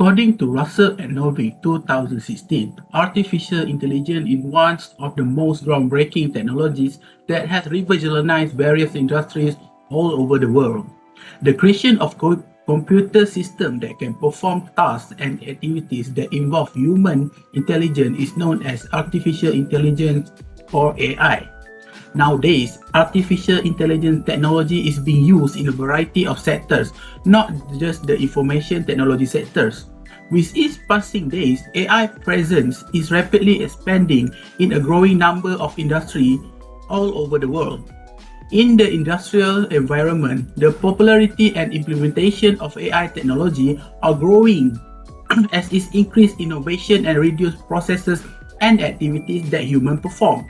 According to Russell and Novick 2016, artificial intelligence is one of the most groundbreaking technologies that has revolutionized various industries all over the world. The creation of computer systems that can perform tasks and activities that involve human intelligence is known as artificial intelligence or AI. Nowadays, artificial intelligence technology is being used in a variety of sectors, not just the information technology sectors. With each passing days, AI presence is rapidly expanding in a growing number of industries all over the world. In the industrial environment, the popularity and implementation of AI technology are growing as it increases innovation and reduces processes and activities that humans perform,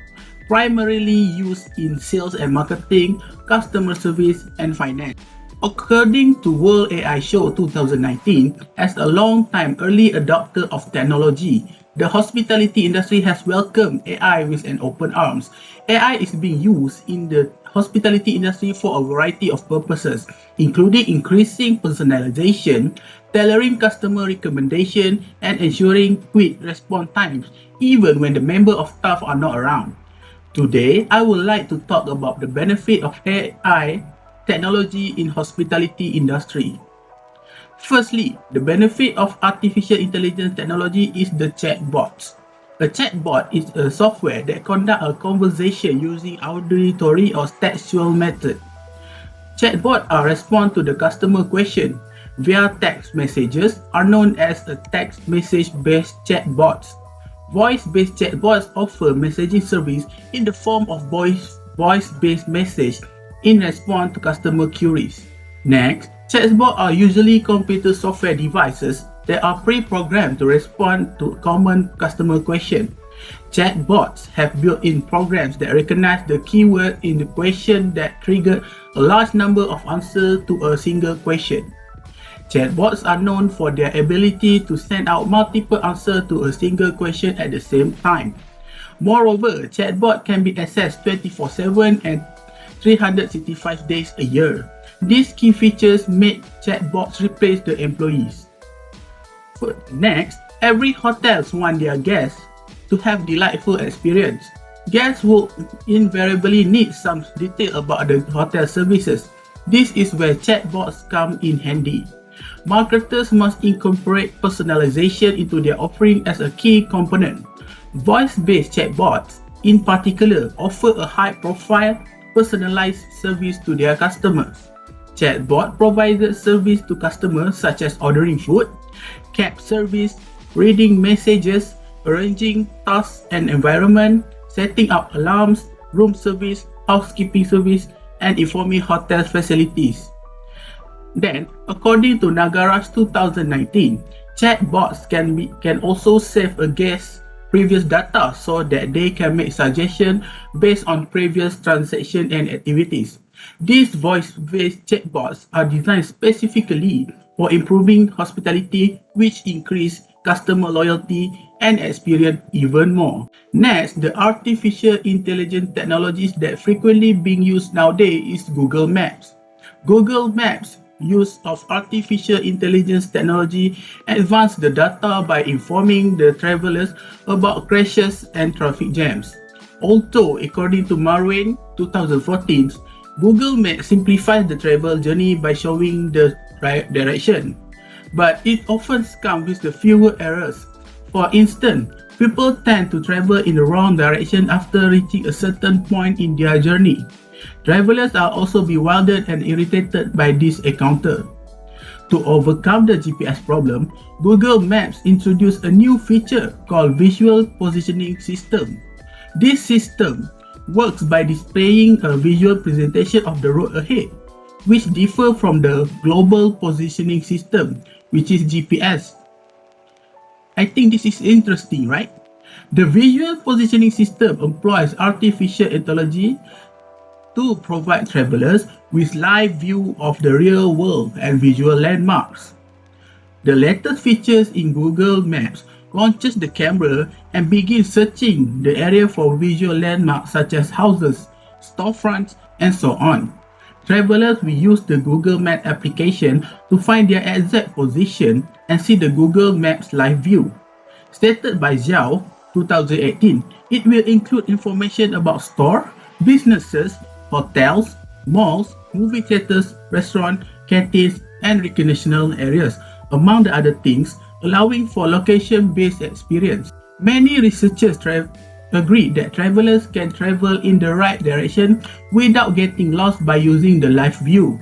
primarily used in sales and marketing, customer service, and finance. According to World AI Show 2019, as a long-time early adopter of technology, the hospitality industry has welcomed AI with an open arms. AI is being used in the hospitality industry for a variety of purposes, including increasing personalization, tailoring customer recommendation, and ensuring quick response times, even when the member of staff are not around. Today, I would like to talk about the benefit of AI technology in hospitality industry. Firstly, the benefit of artificial intelligence technology is the chatbots. A chatbot is a software that conducts a conversation using auditory or textual method. Chatbots are respond to the customer question via text messages are known as a text message-based chatbots. Voice-based chatbots offer messaging service in the form of voice-based message in response to customer queries. Next, chatbots are usually computer software devices that are pre-programmed to respond to common customer questions. Chatbots have built-in programs that recognize the keyword in the question that trigger a large number of answers to a single question. Chatbots are known for their ability to send out multiple answers to a single question at the same time. Moreover, chatbot can be accessed 24/7 and 365 days a year. These key features make chatbots replace the employees. Next, every hotel wants their guests to have delightful experience. Guests will invariably need some detail about the hotel services. This is where chatbots come in handy. Marketers must incorporate personalization into their offering as a key component. Voice-based chatbots, in particular, offer a high-profile, personalized service to their customers. Chatbot provided service to customers such as ordering food, cab service, reading messages, arranging tasks and environment, setting up alarms, room service, housekeeping service, and informing hotel facilities. Then, according to Nagara's 2019, chatbots can also save a guest's previous data so that they can make suggestions based on previous transactions and activities. These voice-based chatbots are designed specifically for improving hospitality, which increase customer loyalty and experience even more. Next, the artificial intelligence technologies that frequently being used nowadays is Google Maps. Google Maps use of artificial intelligence technology advance the data by informing the travelers about crashes and traffic jams. Although, according to Marwan 2014, Google Maps simplifies the travel journey by showing the right direction, but it often comes with the fewer errors. For instance, people tend to travel in the wrong direction after reaching a certain point in their journey. Travelers are also bewildered and irritated by this encounter. To overcome the GPS problem, Google Maps introduced a new feature called Visual Positioning System. This system works by displaying a visual presentation of the road ahead, which differs from the Global Positioning System, which is GPS. I think this is interesting, right? The Visual Positioning System employs artificial intelligence to provide travelers with live view of the real world and visual landmarks. The latest features in Google Maps launches the camera and begins searching the area for visual landmarks such as houses, storefronts, and so on. Travelers will use the Google Maps application to find their exact position and see the Google Maps live view. Stated by Xiao, 2018, it will include information about store, businesses, hotels, malls, movie theaters, restaurants, canteens, and recreational areas, among the other things, allowing for location-based experience. Many researchers agree that travelers can travel in the right direction without getting lost by using the live view.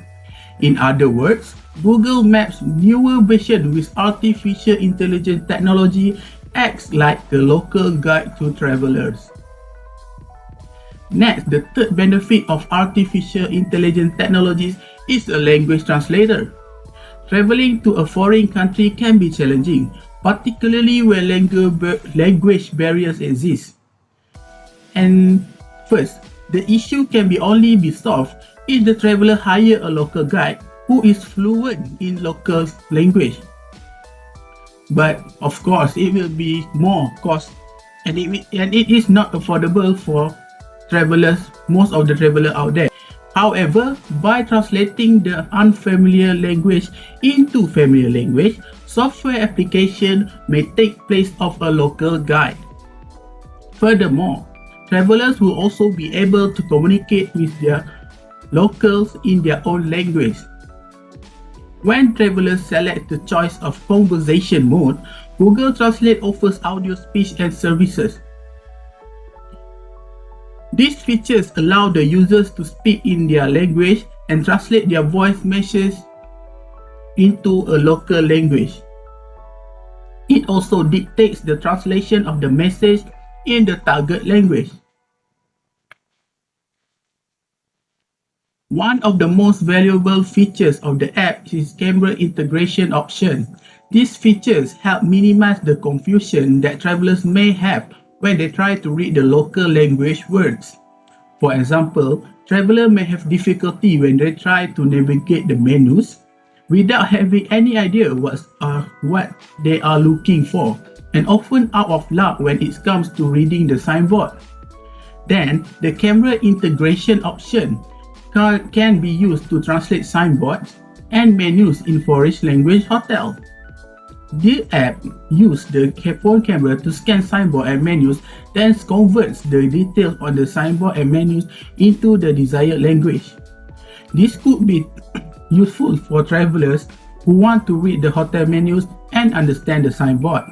In other words, Google Maps' newer version with artificial intelligence technology acts like a local guide to travelers. Next, the third benefit of artificial intelligence technologies is a language translator. Traveling to a foreign country can be challenging, particularly where language barriers exist. And first, the issue can only be solved if the traveler hires a local guide who is fluent in local language. But of course, it will be more cost and it is not affordable for travelers, most of the travelers out there. However, by translating the unfamiliar language into familiar language, software application may take place of a local guide. Furthermore, travelers will also be able to communicate with their locals in their own language. When travelers select the choice of conversation mode, Google Translate offers audio, speech, and services. These features allow the users to speak in their language and translate their voice messages into a local language. It also dictates the translation of the message in the target language. One of the most valuable features of the app is camera integration option. These features help minimize the confusion that travelers may have when they try to read the local language words. For example, travelers may have difficulty when they try to navigate the menus without having any idea what they are looking for, and often out of luck when it comes to reading the signboard. Then, the camera integration option can be used to translate signboards and menus in foreign language hotels. The app uses the phone camera to scan signboard and menus, then converts the details on the signboard and menus into the desired language. This could be useful for travelers who want to read the hotel menus and understand the signboard.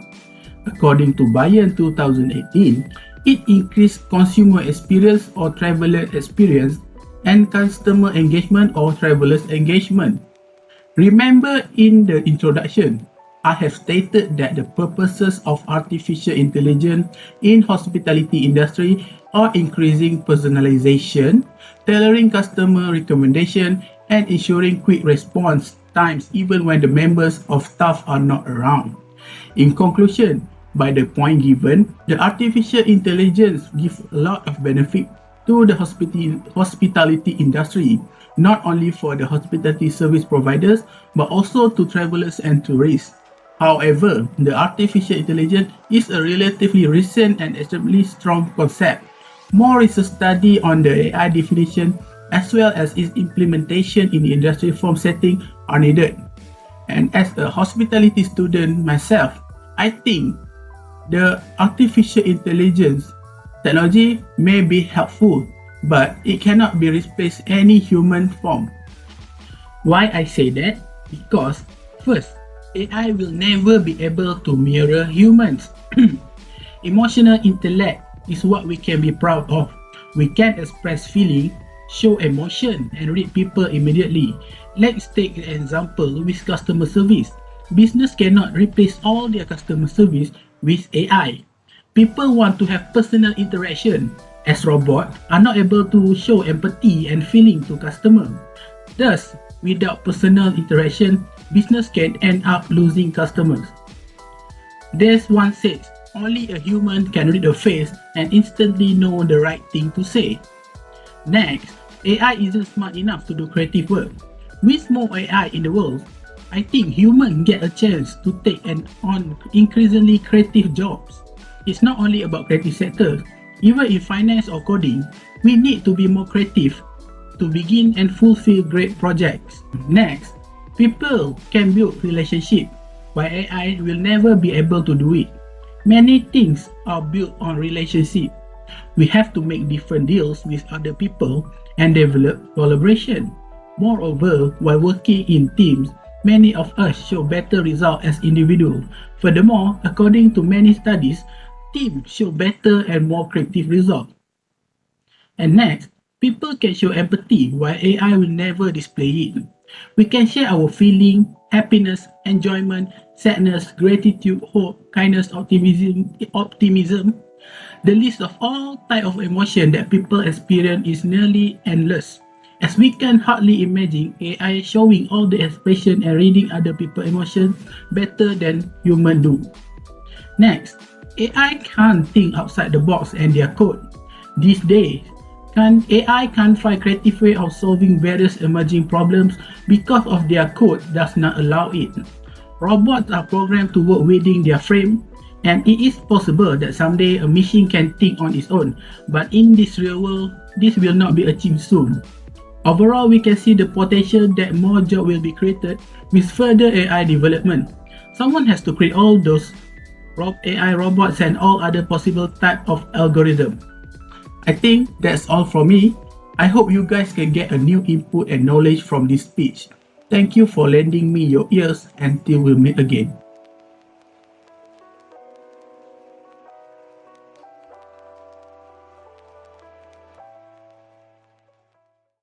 According to Bayern 2018, it increased consumer experience or traveler experience and customer engagement or travelers engagement. Remember in the introduction, I have stated that the purposes of artificial intelligence in hospitality industry are increasing personalization, tailoring customer recommendation, and ensuring quick response times even when the members of staff are not around. In conclusion, by the point given, the artificial intelligence gives a lot of benefit to the hospitality industry, not only for the hospitality service providers, but also to travelers and tourists. However, the artificial intelligence is a relatively recent and extremely strong concept. More research study on the AI definition as well as its implementation in the industry form setting are needed. And as a hospitality student myself, I think the artificial intelligence technology may be helpful, but it cannot be replaced any human form. Why I say that? Because first, AI will never be able to mirror humans. Emotional intellect is what we can be proud of. We can express feeling, show emotion, and read people immediately. Let's take an example with customer service. Business cannot replace all their customer service with AI. People want to have personal interaction, as robots are not able to show empathy and feeling to customers. Thus, without personal interaction, business can end up losing customers. There's one says, only a human can read a face and instantly know the right thing to say. Next, AI isn't smart enough to do creative work. With more AI in the world, I think humans get a chance to take on increasingly creative jobs. It's not only about creative sectors. Even in finance or coding, we need to be more creative to begin and fulfill great projects. Next, people can build relationships. while AI will never be able to do it. Many things are built on relationship. We have to make different deals with other people and develop collaboration. Moreover, while working in teams, many of us show better results as individuals. Furthermore, according to many studies, teams show better and more creative results. And next, people can show empathy while AI will never display it. We can share our feeling, happiness, enjoyment, sadness, gratitude, hope, kindness, optimism. The list of all types of emotion that people experience is nearly endless. As we can hardly imagine AI showing all the expression and reading other people's emotions better than humans do. Next, AI can't think outside the box and their code. These days, AI can't find creative way of solving various emerging problems because of their code does not allow it. Robots are programmed to work within their frame, and it is possible that someday a machine can think on its own, but in this real world, this will not be achieved soon. Overall, we can see the potential that more jobs will be created with further AI development. Someone has to create all those AI robots and all other possible type of algorithm. I think that's all from me. I hope you guys can get a new input and knowledge from this speech. Thank you for lending me your ears until we meet again.